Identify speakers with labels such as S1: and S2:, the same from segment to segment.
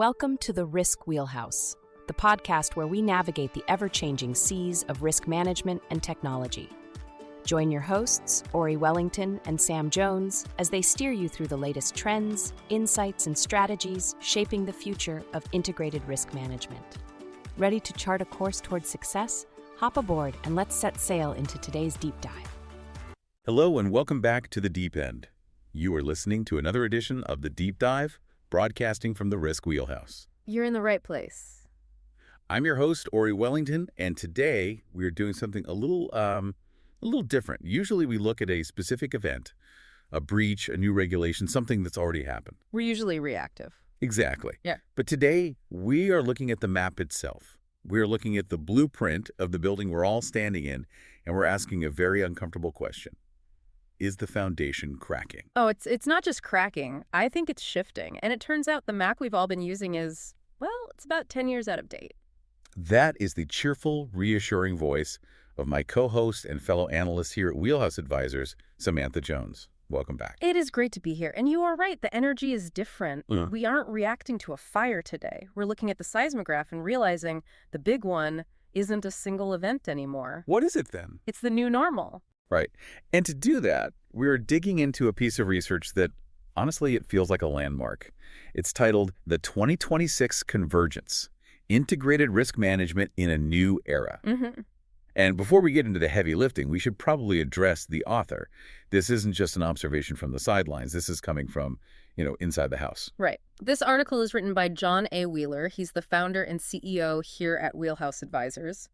S1: Welcome to the Risk Wheelhouse, the podcast where we navigate the ever-changing seas of risk management and technology. Join your hosts, Ori Wellington and Sam Jones, as they steer you through the latest trends, insights, and strategies shaping the future of integrated risk management. Ready to chart a course towards success? Hop aboard and let's set sail into today's deep dive.
S2: Hello and welcome back to The Deep End. You are listening to another edition of The Deep Dive, broadcasting from the Risk Wheelhouse.
S3: You're in the right place.
S2: I'm your host, Ori Wellington, and today we're doing something a little different. Usually we look at a specific event, a breach, a new regulation, something that's already happened.
S3: We're usually reactive.
S2: Exactly.
S3: Yeah.
S2: But today we are looking at the map itself. We're looking at the blueprint of the building we're all standing in, and we're asking a very uncomfortable question. Is the foundation cracking?
S3: Oh, it's not just cracking. I think it's shifting. And it turns out the Mac we've all been using is, well, it's about 10 years out of date.
S2: That is the cheerful, reassuring voice of my co-host and fellow analyst here at Wheelhouse Advisors, Samantha Jones. Welcome back.
S3: It is great to be here. And you are right. The energy is different. We aren't reacting to a fire today. We're looking at the seismograph and realizing the big one isn't a single event anymore.
S2: What is it then?
S3: It's the new normal.
S2: Right. And to do that, we're digging into a piece of research that, honestly, it feels like a landmark. It's titled The 2026 Convergence, Integrated Risk Management in a New Era. And before we get into the heavy lifting, we should probably address the author. This isn't just an observation from the sidelines. This is coming from, inside the house.
S3: Right. This article is written by John A. Wheeler. He's the founder and CEO here at Wheelhouse Advisors.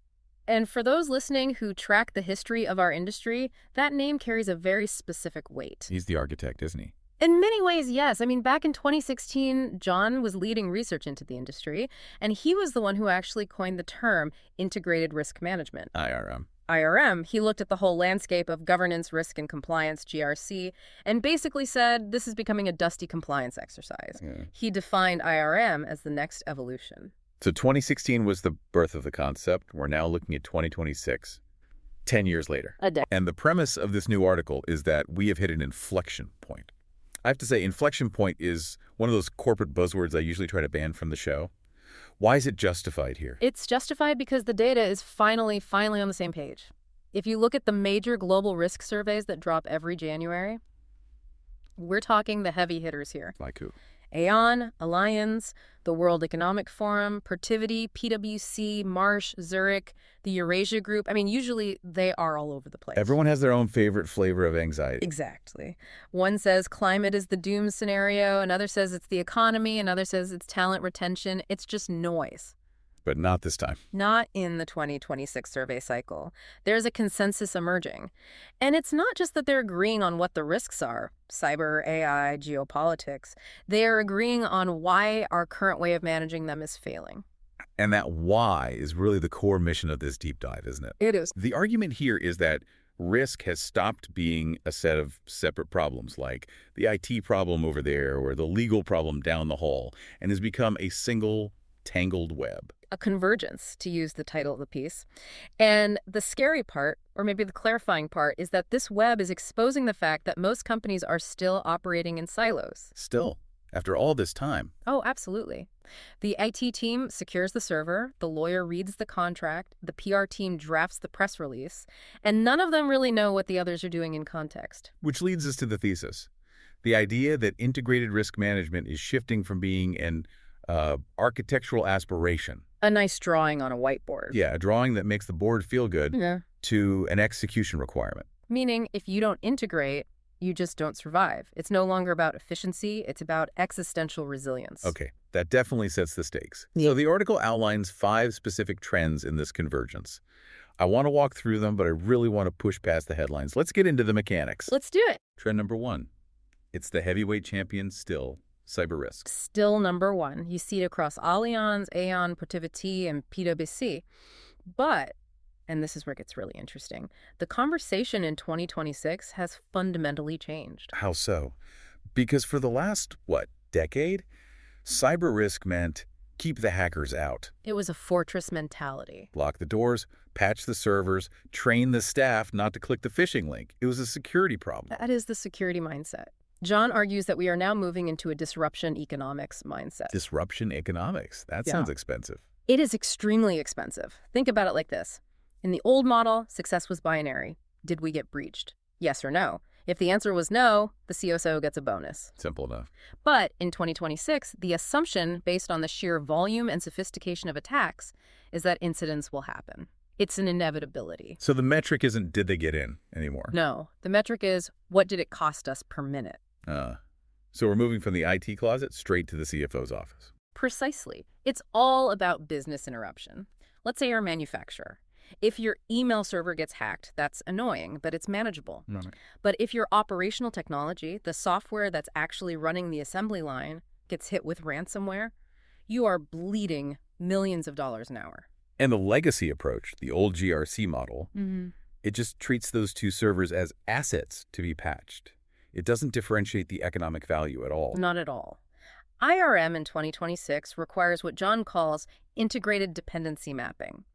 S3: And for those listening who track the history of our industry, that name carries a very specific weight.
S2: He's the architect, isn't he?
S3: In many ways, yes. I mean, back in 2016, John was leading research into the industry, and he was the one who actually coined the term integrated risk management. IRM. He looked at the whole landscape of governance, risk, and compliance, GRC, and basically said this is becoming a dusty compliance exercise.
S2: Yeah.
S3: He defined IRM as the next evolution.
S2: So 2016 was the birth of the concept. We're now looking at 2026, 10 years later.
S3: A decade.
S2: And the premise of this new article is that we have hit an inflection point. I have to say, inflection point is one of those corporate buzzwords I usually try to ban from the show. Why is it justified here?
S3: It's justified because the data is finally on the same page. If you look at the major global risk surveys that drop every January, we're talking the heavy hitters here.
S2: Like who?
S3: Aon, Allianz, the World Economic Forum, Pertivity, PwC, Marsh, Zurich, the Eurasia Group. I mean, usually they are all over the place.
S2: Everyone has their own favorite flavor of anxiety.
S3: Exactly. One says climate is the doom scenario, another says it's the economy, another says it's talent retention. It's just noise.
S2: But not this time.
S3: Not in the 2026 survey cycle. There's a consensus emerging. And it's not just that they're agreeing on what the risks are, cyber, AI, geopolitics. They are agreeing on why our current way of managing them is failing.
S2: And that why is really the core mission of this deep dive, isn't it?
S3: It is.
S2: The argument here is that risk has stopped being a set of separate problems, like the IT problem over there or the legal problem down the hall, and has become a single tangled web.
S3: A convergence, to use the title of the piece. And the scary part, or maybe the clarifying part, is that this web is exposing the fact that most companies are still operating in silos.
S2: Still, after all this time.
S3: Oh, absolutely. The IT team secures the server, the lawyer reads the contract, the PR team drafts the press release, and none of them really know what the others are doing in context.
S2: Which leads us to the thesis. The idea that integrated risk management is shifting from being an architectural aspiration.
S3: A nice drawing on a whiteboard.
S2: Yeah, a drawing that makes the board feel good, to an execution requirement.
S3: Meaning, if you don't integrate, you just don't survive. It's no longer about efficiency, it's about existential resilience.
S2: Okay, that definitely sets the stakes. So the article outlines 5 specific trends in this convergence. I want to walk through them, but I really want to push past the headlines. Let's get into the mechanics.
S3: Let's do it.
S2: Trend number 1. It's the heavyweight champion still. Cyber risk.
S3: Still number 1. You see it across Allianz, Aon, Pertivity, and PwC. But, and this is where it gets really interesting, the conversation in 2026 has fundamentally changed.
S2: How so? Because for the last, decade, cyber risk meant keep the hackers out.
S3: It was a fortress mentality.
S2: Lock the doors, patch the servers, train the staff not to click the phishing link. It was a security problem.
S3: That is the security mindset. John argues that we are now moving into a disruption economics mindset.
S2: Disruption economics? That sounds expensive.
S3: It is extremely expensive. Think about it like this. In the old model, success was binary. Did we get breached? Yes or no? If the answer was no, the CSO gets a bonus.
S2: Simple enough.
S3: But in 2026, the assumption based on the sheer volume and sophistication of attacks is that incidents will happen. It's an inevitability.
S2: So the metric isn't did they get in anymore?
S3: No. The metric is what did it cost us per minute?
S2: So we're moving from the IT closet straight to the CFO's office.
S3: Precisely. It's all about business interruption. Let's say you're a manufacturer. If your email server gets hacked, that's annoying, but it's manageable.
S2: Right.
S3: But if your operational technology, the software that's actually running the assembly line, gets hit with ransomware, you are bleeding millions of dollars an hour.
S2: And the legacy approach, the old GRC model, it just treats those two servers as assets to be patched. It doesn't differentiate the economic value at all.
S3: Not at all. IRM in 2026 requires what John calls integrated dependency mapping.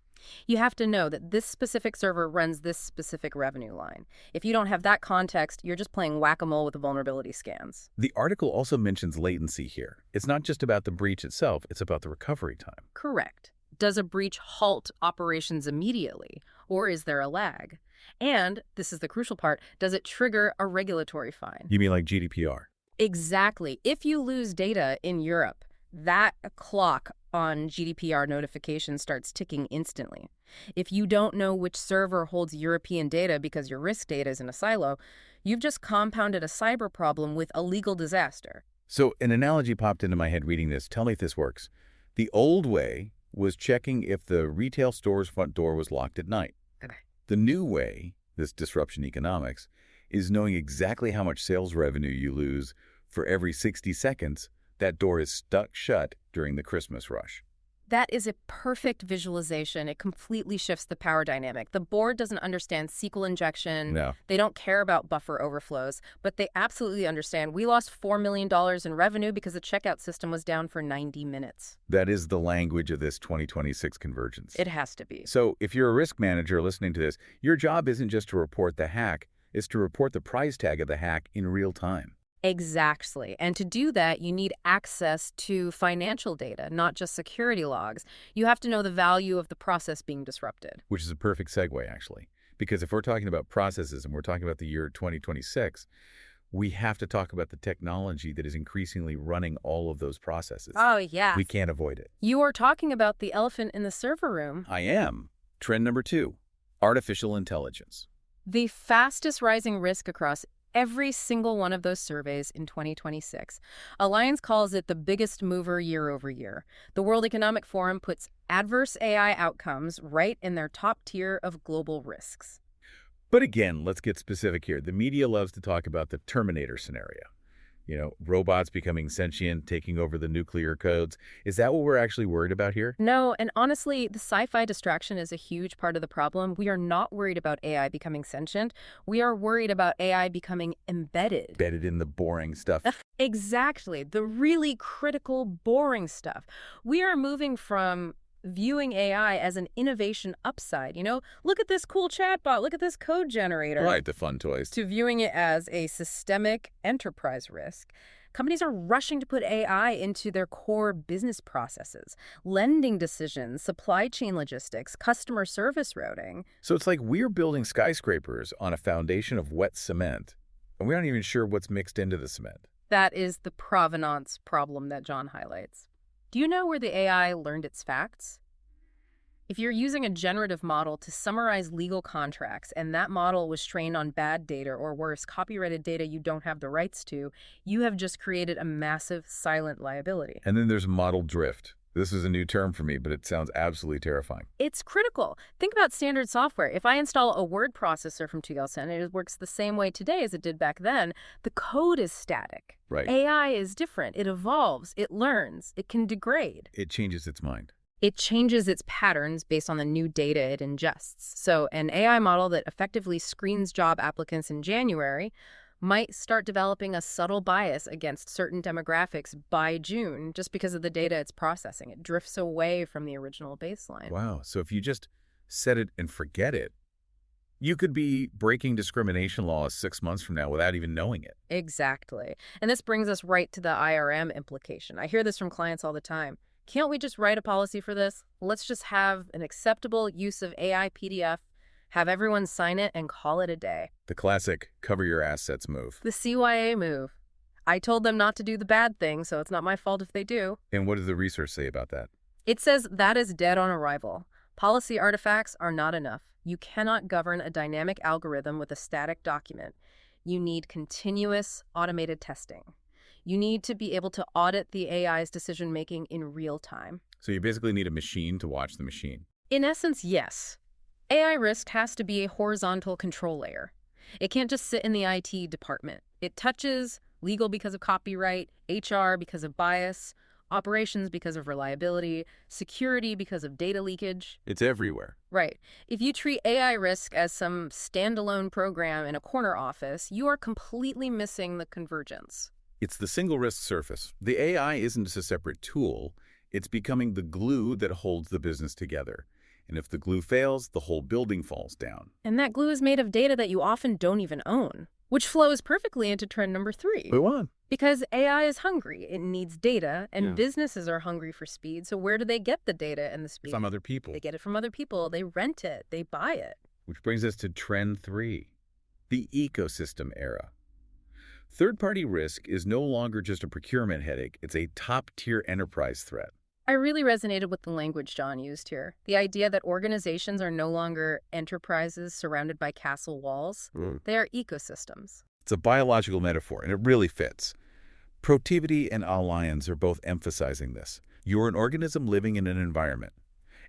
S3: You have to know that this specific server runs this specific revenue line. If you don't have that context, you're just playing whack-a-mole with the vulnerability scans.
S2: The article also mentions latency here. It's not just about the breach itself, it's about the recovery time.
S3: Correct. Does a breach halt operations immediately, or is there a lag? And, this is the crucial part, does it trigger a regulatory fine?
S2: You mean like GDPR?
S3: Exactly. If you lose data in Europe, that clock on GDPR notification starts ticking instantly. If you don't know which server holds European data because your risk data is in a silo, you've just compounded a cyber problem with a legal disaster.
S2: So an analogy popped into my head reading this. Tell me if this works. The old way was checking if the retail store's front door was locked at night.
S3: Okay.
S2: The new way, this disruption economics, is knowing exactly how much sales revenue you lose for every 60 seconds that door is stuck shut during the Christmas rush.
S3: That is a perfect visualization. It completely shifts the power dynamic. The board doesn't understand SQL injection.
S2: No.
S3: They don't care about buffer overflows, but they absolutely understand we lost $4 million in revenue because the checkout system was down for 90 minutes.
S2: That is the language of this 2026 convergence.
S3: It has to be.
S2: So if you're a risk manager listening to this, your job isn't just to report the hack, it's to report the price tag of the hack in real time.
S3: Exactly. And to do that, you need access to financial data, not just security logs. You have to know the value of the process being disrupted.
S2: Which is a perfect segue, actually. Because if we're talking about processes and we're talking about the year 2026, we have to talk about the technology that is increasingly running all of those processes.
S3: Oh, yeah.
S2: We can't avoid it.
S3: You are talking about the elephant in the server room.
S2: I am. Trend number 2, artificial intelligence.
S3: The fastest rising risk across every single one of those surveys in 2026. Alliance calls it the biggest mover year over year. The World Economic Forum puts adverse AI outcomes right in their top tier of global risks.
S2: But again, let's get specific here. The media loves to talk about the Terminator scenario. You know, robots becoming sentient, taking over the nuclear codes. Is that what we're actually worried about here?
S3: No, and honestly, the sci-fi distraction is a huge part of the problem. We are not worried about AI becoming sentient. We are worried about AI becoming embedded.
S2: Embedded in the boring stuff.
S3: Exactly. The really critical, boring stuff. We are moving from viewing AI as an innovation upside. You know, look at this cool chatbot, look at this code generator.
S2: Right, the fun toys.
S3: To viewing it as a systemic enterprise risk. Companies are rushing to put AI into their core business processes, lending decisions, supply chain logistics, customer service routing.
S2: So it's like we're building skyscrapers on a foundation of wet cement, and we're not even sure what's mixed into the cement.
S3: That is the provenance problem that John highlights. Do you know where the AI learned its facts? If you're using a generative model to summarize legal contracts and that model was trained on bad data or worse, copyrighted data you don't have the rights to, you have just created a massive silent liability.
S2: And then there's model drift. This is a new term for me, but it sounds absolutely terrifying.
S3: It's critical. Think about standard software. If I install a word processor from 2000 and it works the same way today as it did back then, the code is static.
S2: Right.
S3: AI is different. It evolves. It learns. It can degrade.
S2: It changes its mind.
S3: It changes its patterns based on the new data it ingests. So an AI model that effectively screens job applicants in January might start developing a subtle bias against certain demographics by June just because of the data it's processing. It drifts away from the original baseline.
S2: Wow. So if you just set it and forget it, You could be breaking discrimination laws 6 months from now without even knowing it.
S3: Exactly. And this brings us right to the IRM implication. I hear this from clients all the time. Can't we just write a policy for this? Let's just have an acceptable use of AI PDF, have everyone sign it, and call it a day.
S2: The classic cover your assets move.
S3: The CYA move. I told them not to do the bad thing, so it's not my fault if they do.
S2: And what does the research say about that?
S3: It says that is dead on arrival. Policy artifacts are not enough. You cannot govern a dynamic algorithm with a static document. You need continuous automated testing. You need to be able to audit the AI's decision-making in real time.
S2: So you basically need a machine to watch the machine.
S3: In essence, yes. AI risk has to be a horizontal control layer. It can't just sit in the IT department. It touches legal because of copyright, HR because of bias, operations because of reliability, security because of data leakage.
S2: It's everywhere.
S3: Right. If you treat AI risk as some standalone program in a corner office, you are completely missing the convergence.
S2: It's the single risk surface. The AI isn't just a separate tool. It's becoming the glue that holds the business together. And if the glue fails, the whole building falls down.
S3: And that glue is made of data that you often don't even own, which flows perfectly into trend number 3.
S2: Go on.
S3: Because AI is hungry. It needs data, and businesses are hungry for speed. So where do they get the data and the speed?
S2: From other people.
S3: They get it from other people. They rent it. They buy it.
S2: Which brings us to trend 3, the ecosystem era. Third-party risk is no longer just a procurement headache. It's a top-tier enterprise threat.
S3: I really resonated with the language John used here. The idea that organizations are no longer enterprises surrounded by castle walls. They are ecosystems.
S2: It's a biological metaphor, and it really fits. Protiviti and Allianz are both emphasizing this. You're an organism living in an environment.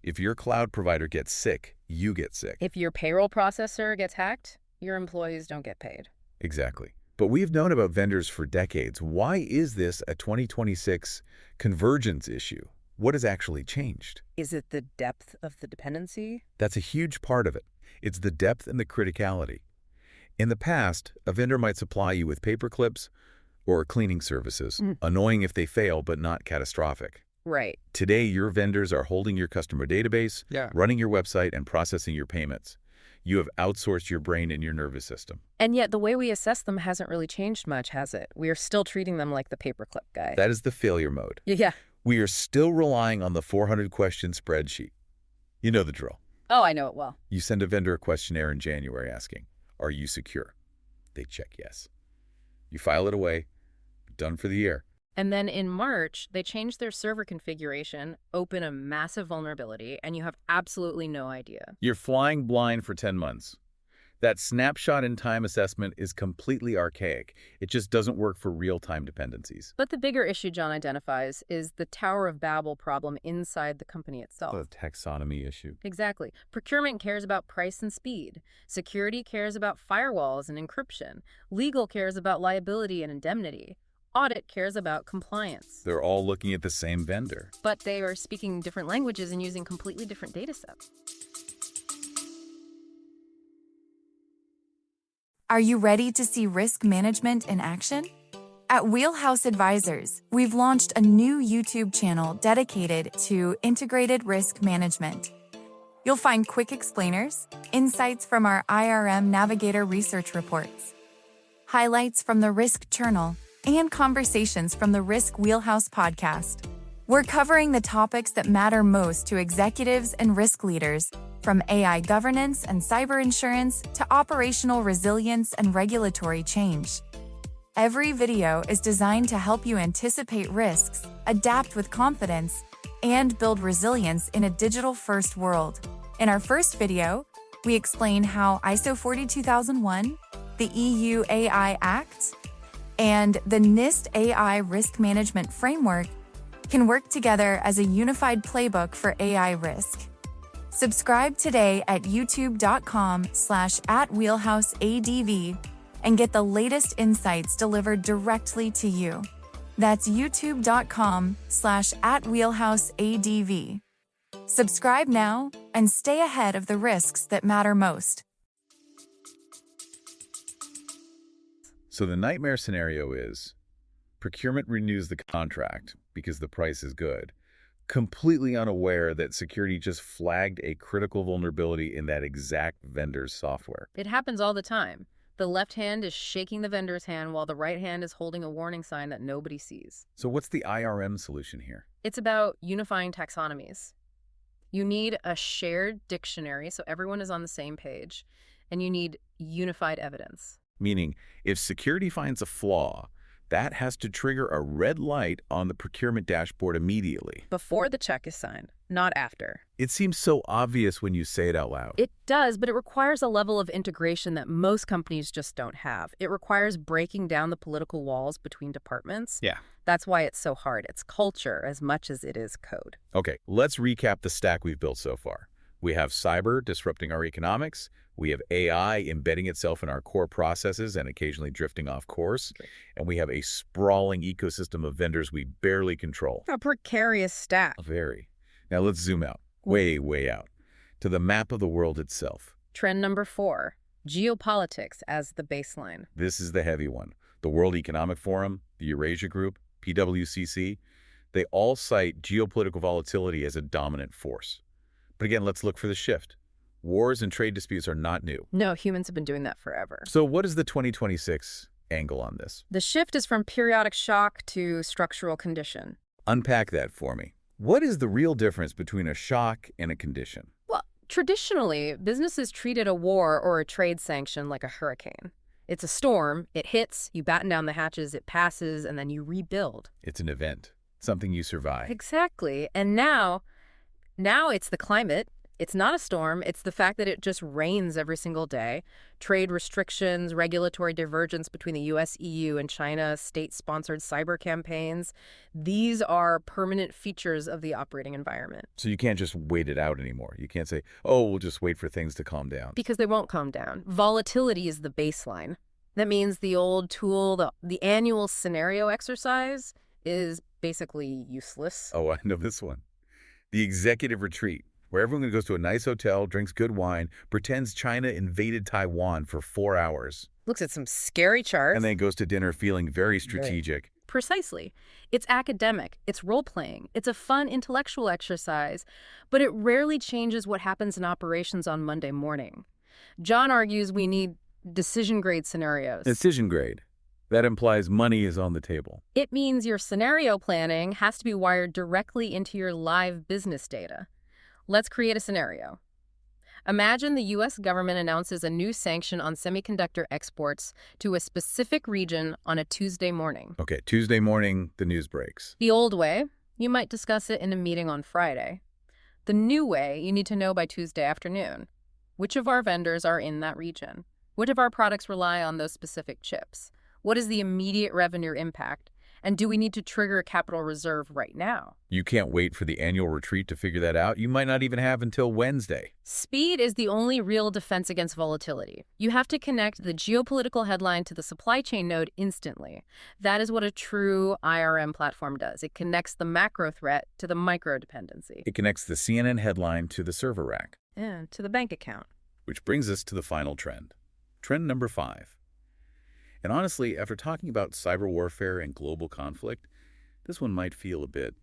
S2: If your cloud provider gets sick, you get sick.
S3: If your payroll processor gets hacked, your employees don't get paid.
S2: Exactly. But we've known about vendors for decades. Why is this a 2026 convergence issue? What has actually changed?
S3: Is it the depth of the dependency?
S2: That's a huge part of it. It's the depth and the criticality. In the past, a vendor might supply you with paper clips or cleaning services, annoying if they fail, but not catastrophic.
S3: Right.
S2: Today, your vendors are holding your customer database, running your website, and processing your payments. You have outsourced your brain and your nervous system.
S3: And yet the way we assess them hasn't really changed much, has it? We are still treating them like the paperclip guy.
S2: That is the failure mode.
S3: Yeah.
S2: We are still relying on the 400-question spreadsheet. You know the drill.
S3: Oh, I know it well.
S2: You send a vendor a questionnaire in January asking, "Are you secure?" They check yes. You file it away, done for the year.
S3: And then in March, they change their server configuration, open a massive vulnerability, and you have absolutely no idea.
S2: You're flying blind for 10 months. That snapshot-in-time assessment is completely archaic. It just doesn't work for real-time dependencies.
S3: But the bigger issue John identifies is the Tower of Babel problem inside the company itself.
S2: The taxonomy issue.
S3: Exactly. Procurement cares about price and speed. Security cares about firewalls and encryption. Legal cares about liability and indemnity. Audit cares about compliance.
S2: They're all looking at the same vendor.
S3: But they are speaking different languages and using completely different data sets.
S4: Are you ready to see risk management in action? At Wheelhouse Advisors, we've launched a new YouTube channel dedicated to integrated risk management. You'll find quick explainers, insights from our IRM Navigator research reports, highlights from the Risk Journal, and conversations from the Risk Wheelhouse podcast. We're covering the topics that matter most to executives and risk leaders, from AI governance and cyber insurance to operational resilience and regulatory change. Every video is designed to help you anticipate risks, adapt with confidence, and build resilience in a digital-first world. In our first video, we explain how ISO 42001, the EU AI Act, and the NIST AI Risk Management Framework can work together as a unified playbook for AI risk. Subscribe today at youtube.com/@wheelhouseadv and get the latest insights delivered directly to you. That's youtube.com/@wheelhouseadv. Subscribe now and stay ahead of the risks that matter most.
S2: So the nightmare scenario is procurement renews the contract because the price is good. completely unaware that security just flagged a critical vulnerability in that exact vendor's software.
S3: It happens all the time. The left hand is shaking the vendor's hand while the right hand is holding a warning sign that nobody sees.
S2: So what's the IRM solution here?
S3: It's about unifying taxonomies. You need a shared dictionary so everyone is on the same page, and you need unified evidence.
S2: Meaning, if security finds a flaw, that has to trigger a red light on the procurement dashboard immediately.
S3: Before the check is signed, not after.
S2: It seems so obvious when you say it out loud.
S3: It does, but it requires a level of integration that most companies just don't have. It requires breaking down the political walls between departments.
S2: Yeah.
S3: That's why it's so hard. It's culture as much as it is code.
S2: Okay, let's recap the stack we've built so far. We have cyber disrupting our economics. We have AI embedding itself in our core processes and occasionally drifting off course.
S3: Great.
S2: And we have a sprawling ecosystem of vendors we barely control.
S3: A precarious stack.
S2: Very. Now let's zoom out, way, way out, to the map of the world itself.
S3: Trend number 4, geopolitics as the baseline.
S2: This is the heavy one. The World Economic Forum, the Eurasia Group, PwCC, they all cite geopolitical volatility as a dominant force. But again, let's look for the shift. Wars and trade disputes are not new.
S3: No, humans have been doing that forever.
S2: So what is the 2026 angle on this?
S3: The shift is from periodic shock to structural condition.
S2: Unpack that for me. What is the real difference between a shock and a condition?
S3: Well, traditionally, businesses treated a war or a trade sanction like a hurricane. It's a storm, it hits, you batten down the hatches, it passes, and then you rebuild.
S2: It's an event, something you survive.
S3: Exactly. And now it's the climate. It's not a storm. It's the fact that it just rains every single day. Trade restrictions, regulatory divergence between the U.S., EU, and China, state-sponsored cyber campaigns. These are permanent features of the operating environment.
S2: So you can't just wait it out anymore. You can't say, oh, we'll just wait for things to calm down.
S3: Because they won't calm down. Volatility is the baseline. That means the old tool, the annual scenario exercise, is basically useless.
S2: Oh, I know this one. The executive retreat, where everyone goes to a nice hotel, drinks good wine, pretends China invaded Taiwan for 4 hours.
S3: Looks at some scary charts.
S2: And then goes to dinner feeling very strategic.
S3: Precisely. It's academic. It's role-playing. It's a fun intellectual exercise, but it rarely changes what happens in operations on Monday morning. John argues we need decision-grade scenarios.
S2: Decision grade. That implies money is on the table.
S3: It means your scenario planning has to be wired directly into your live business data. Let's create a scenario. Imagine the U.S. government announces a new sanction on semiconductor exports to a specific region on a Tuesday morning.
S2: Okay, Tuesday morning, the news breaks.
S3: The old way, you might discuss it in a meeting on Friday. The new way, you need to know by Tuesday afternoon. Which of our vendors are in that region? Which of our products rely on those specific chips? What is the immediate revenue impact? And do we need to trigger a capital reserve right now?
S2: You can't wait for the annual retreat to figure that out. You might not even have until Wednesday.
S3: Speed is the only real defense against volatility. You have to connect the geopolitical headline to the supply chain node instantly. That is what a true IRM platform does. It connects the macro threat to the micro dependency.
S2: It connects the CNN headline to the server rack.
S3: And to the bank account.
S2: Which brings us to the final trend. Trend number 5. And honestly, after talking about cyber warfare and global conflict, this one might feel a bit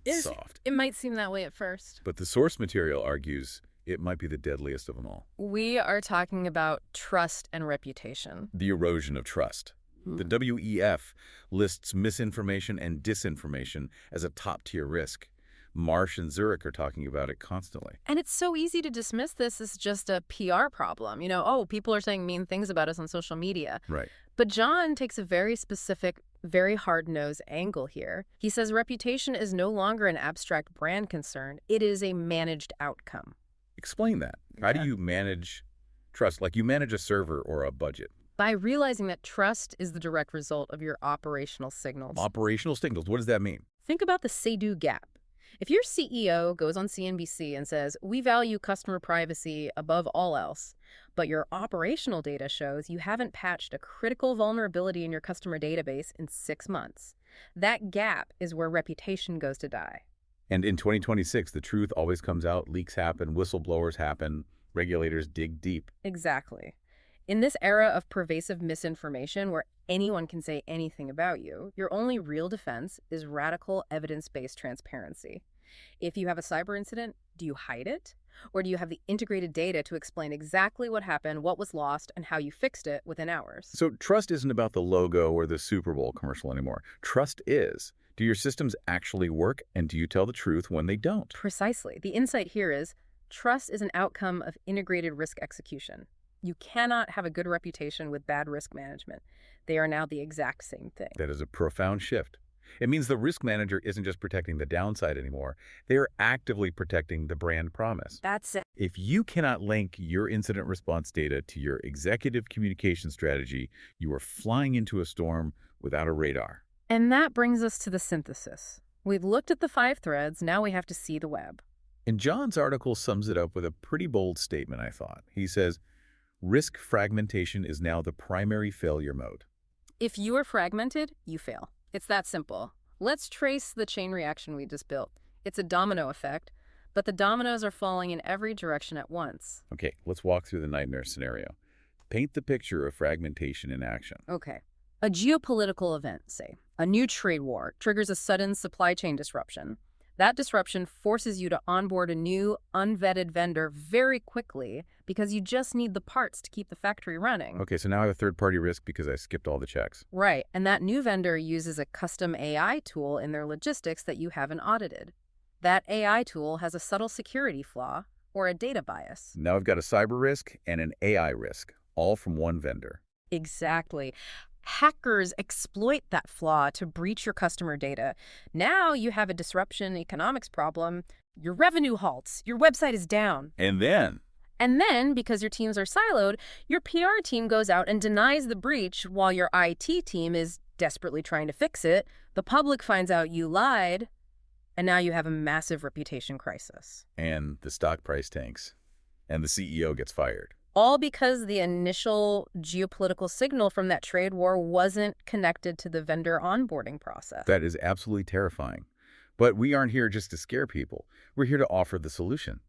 S2: soft.
S3: It might seem that way at first.
S2: But the source material argues it might be the deadliest of them all.
S3: We are talking about trust and reputation.
S2: The erosion of trust. The WEF lists misinformation and disinformation as a top-tier risk. Marsh and Zurich are talking about it constantly.
S3: And it's so easy to dismiss this as just a PR problem. Oh, people are saying mean things about us on social media.
S2: Right.
S3: But John takes a very specific, very hard-nosed angle here. He says reputation is no longer an abstract brand concern. It is a managed outcome.
S2: Explain that. How do you manage trust? Like you manage a server or a budget.
S3: By realizing that trust is the direct result of your operational signals.
S2: Operational signals. What does that mean?
S3: Think about the say-do gap. If your CEO goes on CNBC and says, we value customer privacy above all else, but your operational data shows you haven't patched a critical vulnerability in your customer database in 6 months, that gap is where reputation goes to die.
S2: And in 2026, the truth always comes out, leaks happen, whistleblowers happen, regulators dig deep.
S3: Exactly. In this era of pervasive misinformation where anyone can say anything about you, your only real defense is radical evidence-based transparency. If you have a cyber incident, do you hide it? Or do you have the integrated data to explain exactly what happened, what was lost, and how you fixed it within hours?
S2: So trust isn't about the logo or the Super Bowl commercial anymore. Trust is, do your systems actually work, and do you tell the truth when they don't?
S3: Precisely. The insight here is trust is an outcome of integrated risk execution. You cannot have a good reputation with bad risk management. They are now the exact same thing.
S2: That is a profound shift. It means the risk manager isn't just protecting the downside anymore. They are actively protecting the brand promise.
S3: That's it.
S2: If you cannot link your incident response data to your executive communication strategy, you are flying into a storm without a radar.
S3: And that brings us to the synthesis. We've looked at the 5 threads, now we have to see the web.
S2: And John's article sums it up with a pretty bold statement, I thought. He says, risk fragmentation is now the primary failure mode.
S3: If you are fragmented, you fail. It's that simple. Let's trace the chain reaction we just built. It's a domino effect, but the dominoes are falling in every direction at once.
S2: Okay, let's walk through the nightmare scenario. Paint the picture of fragmentation in action.
S3: Okay. A geopolitical event, say, a new trade war, triggers a sudden supply chain disruption. That disruption forces you to onboard a new, unvetted vendor very quickly because you just need the parts to keep the factory running.
S2: Okay, so now I have a third-party risk because I skipped all the checks.
S3: Right, and that new vendor uses a custom AI tool in their logistics that you haven't audited. That AI tool has a subtle security flaw or a data bias.
S2: Now I've got a cyber risk and an AI risk, all from one vendor.
S3: Exactly. Hackers exploit that flaw to breach your customer data. Now you have a disruption economics problem. Your revenue halts. Your website is down.
S2: And then,
S3: because your teams are siloed, your PR team goes out and denies the breach while your IT team is desperately trying to fix it. The public finds out you lied, and now you have a massive reputation crisis.
S2: And the stock price tanks, and the CEO gets fired.
S3: All because the initial geopolitical signal from that trade war wasn't connected to the vendor onboarding process.
S2: That is absolutely terrifying. But we aren't here just to scare people. We're here to offer the solution.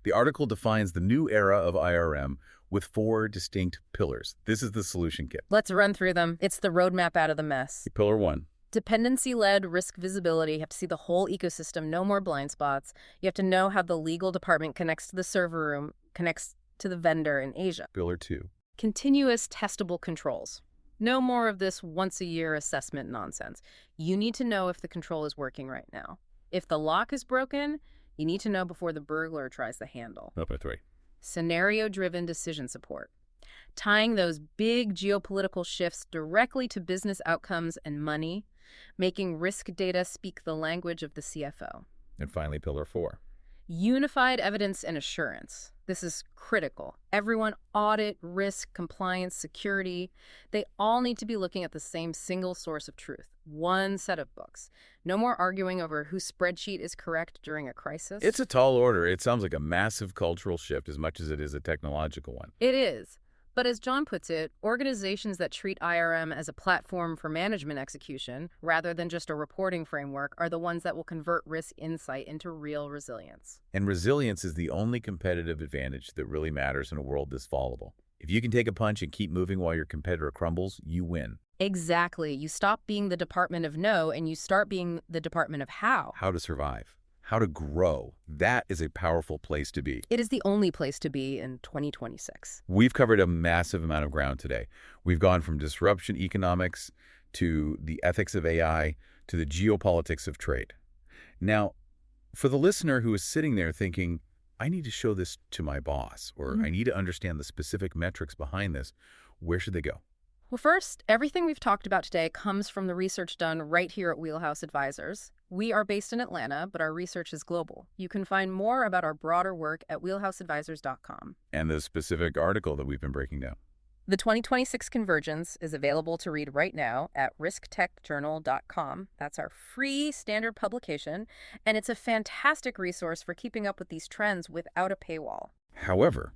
S2: The article defines the new era of IRM with 4 distinct pillars. This is the solution kit.
S3: Let's run through them. It's the roadmap out of the mess.
S2: Pillar 1.
S3: Dependency-led risk visibility. You have to see the whole ecosystem, no more blind spots. You have to know how the legal department connects to the server room, connects to the vendor in Asia.
S2: Pillar 2.
S3: Continuous testable controls. No more of this once-a-year assessment nonsense. You need to know if the control is working right now. If the lock is broken, you need to know before the burglar tries the handle.
S2: Pillar 3.
S3: Scenario-driven decision support. Tying those big geopolitical shifts directly to business outcomes and money, making risk data speak the language of the CFO.
S2: And finally, Pillar 4.
S3: Unified evidence and assurance. This is critical. Everyone, audit, risk, compliance, security, they all need to be looking at the same single source of truth. One set of books. No more arguing over whose spreadsheet is correct during a crisis.
S2: It's a tall order. It sounds like a massive cultural shift as much as it is a technological one.
S3: It is. But as John puts it, organizations that treat IRM as a platform for management execution, rather than just a reporting framework, are the ones that will convert risk insight into real resilience.
S2: And resilience is the only competitive advantage that really matters in a world this volatile. If you can take a punch and keep moving while your competitor crumbles, you win.
S3: Exactly. You stop being the department of no, and you start being the department of how.
S2: How to survive. How to grow. That is a powerful place to be.
S3: It is the only place to be in 2026.
S2: We've covered a massive amount of ground today. We've gone from disruption economics to the ethics of AI to the geopolitics of trade. Now, for the listener who is sitting there thinking, I need to show this to my boss, or I need to understand the specific metrics behind this, where should they go?
S3: Well, first, everything we've talked about today comes from the research done right here at Wheelhouse Advisors. We are based in Atlanta, but our research is global. You can find more about our broader work at wheelhouseadvisors.com.
S2: And the specific article that we've been breaking down.
S3: The 2026 Convergence is available to read right now at risktechjournal.com. That's our free standard publication, and it's a fantastic resource for keeping up with these trends without a paywall.
S2: However,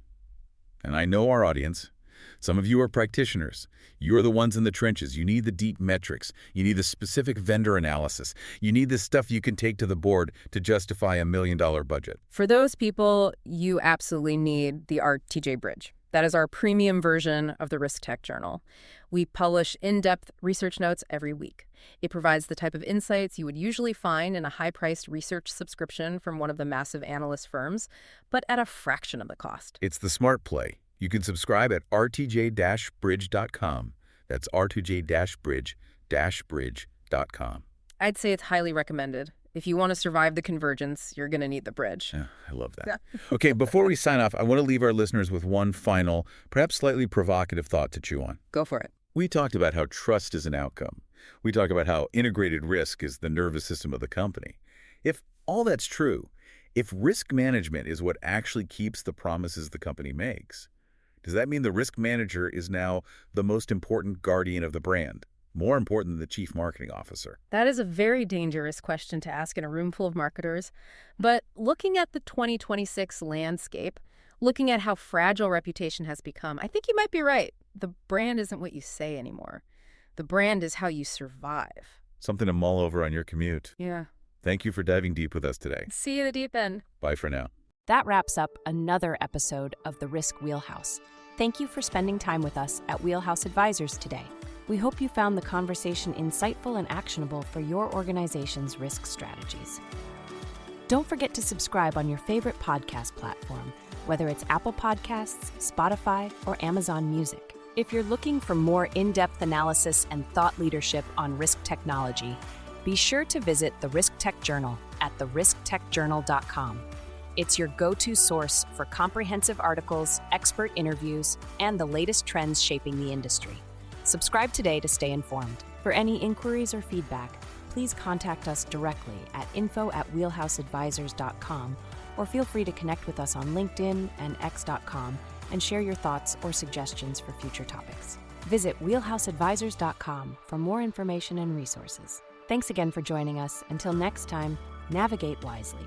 S2: and I know our audience, some of you are practitioners. You're the ones in the trenches. You need the deep metrics. You need the specific vendor analysis. You need the stuff you can take to the board to justify $1 million budget.
S3: For those people, you absolutely need the RTJ Bridge. That is our premium version of the Risk Tech Journal. We publish in-depth research notes every week. It provides the type of insights you would usually find in a high-priced research subscription from one of the massive analyst firms, but at a fraction of the cost.
S2: It's the smart play. You can subscribe at rtj-bridge.com. That's rtj-bridge-bridge.com.
S3: I'd say it's highly recommended. If you want to survive the convergence, you're going to need the bridge.
S2: I love that. Okay, before we sign off, I want to leave our listeners with one final, perhaps slightly provocative thought to chew on.
S3: Go for it.
S2: We talked about how trust is an outcome. We talk about how integrated risk is the nervous system of the company. If all that's true, if risk management is what actually keeps the promises the company makes, does that mean the risk manager is now the most important guardian of the brand? More important than the chief marketing officer?
S3: That is a very dangerous question to ask in a room full of marketers. But looking at the 2026 landscape, looking at how fragile reputation has become, I think you might be right. The brand isn't what you say anymore. The brand is how you survive.
S2: Something to mull over on your commute.
S3: Yeah.
S2: Thank you for diving deep with us today.
S3: See you at the deep end.
S2: Bye for now.
S1: That wraps up another episode of the Risk Wheelhouse. Thank you for spending time with us at Wheelhouse Advisors today. We hope you found the conversation insightful and actionable for your organization's risk strategies. Don't forget to subscribe on your favorite podcast platform, whether it's Apple Podcasts, Spotify, or Amazon Music. If you're looking for more in-depth analysis and thought leadership on risk technology, be sure to visit the Risk Tech Journal at therisktechjournal.com. It's your go-to source for comprehensive articles, expert interviews, and the latest trends shaping the industry. Subscribe today to stay informed. For any inquiries or feedback, please contact us directly at info@wheelhouseadvisors.com or feel free to connect with us on LinkedIn and x.com and share your thoughts or suggestions for future topics. Visit wheelhouseadvisors.com for more information and resources. Thanks again for joining us. Until next time, navigate wisely.